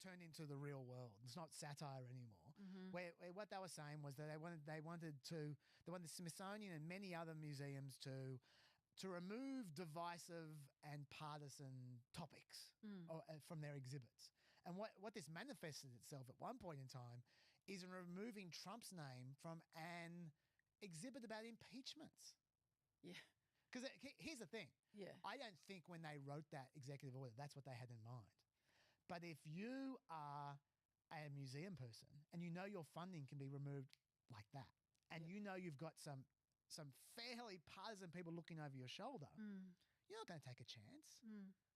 turned into the real world. It's not satire anymore. Where what they were saying was that they wanted the Smithsonian and many other museums to remove divisive and partisan topics from their exhibits. And what this manifested itself at one point in time is in removing Trump's name from an exhibit about impeachments. Yeah. Because here's the thing. Yeah. I don't think when they wrote that executive order, that's what they had in mind. But if you are a museum person and you know your funding can be removed like that, and you know you've got some fairly partisan people looking over your shoulder, you're not going to take a chance.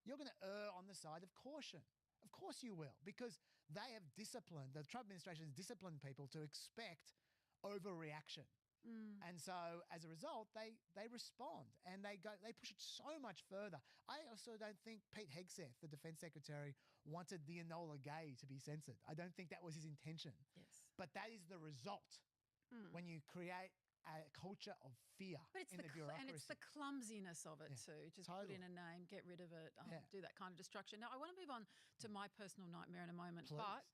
You're going to err on the side of caution. Of course you will, because they have disciplined, the Trump administration has disciplined people to expect overreaction. And so as a result, they respond and they push it so much further. I also don't think Pete Hegseth, the defense secretary, wanted the Enola Gay to be censored. I don't think that was his intention. Yes. But that is the result when you create a culture of fear in the bureaucracy. And it's the clumsiness of it too. Just put in a name, get rid of it, do that kind of destruction. Now, I want to move on to my personal nightmare in a moment. Please. But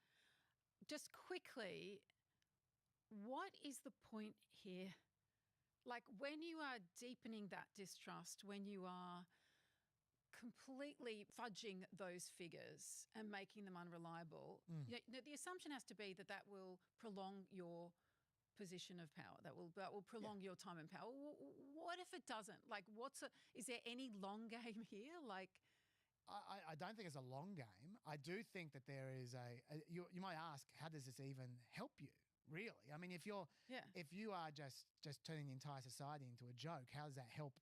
just quickly, what is the point here? Like when you are deepening that distrust, when you are completely fudging those figures and making them unreliable, the assumption has to be that will prolong your position of power, that will prolong your time in power. What if it doesn't? Like is there any long game here? Like, I don't think it's a long game. I do think that there is you might ask, how does this even help you? Really? I mean, if you are just turning the entire society into a joke, how does that help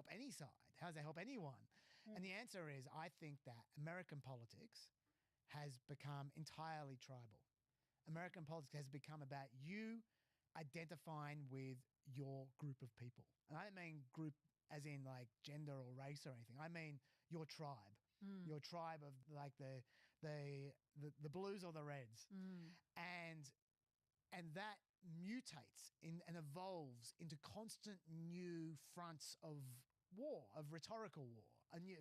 any side? How does that help anyone? And the answer is, I think that American politics has become entirely tribal. American politics has become about you identifying with your group of people. And I don't mean group as in like gender or race or anything. I mean your tribe. Your tribe of like the blues or the reds. And that mutates and evolves into constant new fronts of war, of rhetorical war,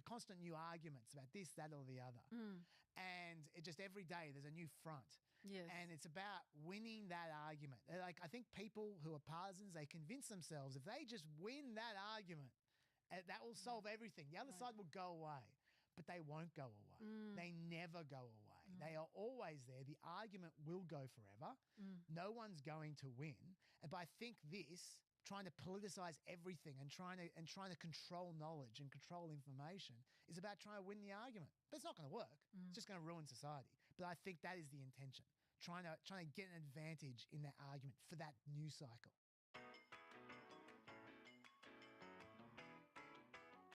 constant new arguments about this, that, or the other. And it just every day there's a new front. Yes. And it's about winning that argument. Like, I think people who are partisans, they convince themselves if they just win that argument, that will solve everything. The other side will go away. But they won't go away. They never go away. They are always there. The argument will go forever. No one's going to win. But I think this, trying to politicize everything and trying to control knowledge and control information, is about trying to win the argument. But it's not going to work. It's just going to ruin society. But I think that is the intention, trying to get an advantage in that argument for that news cycle.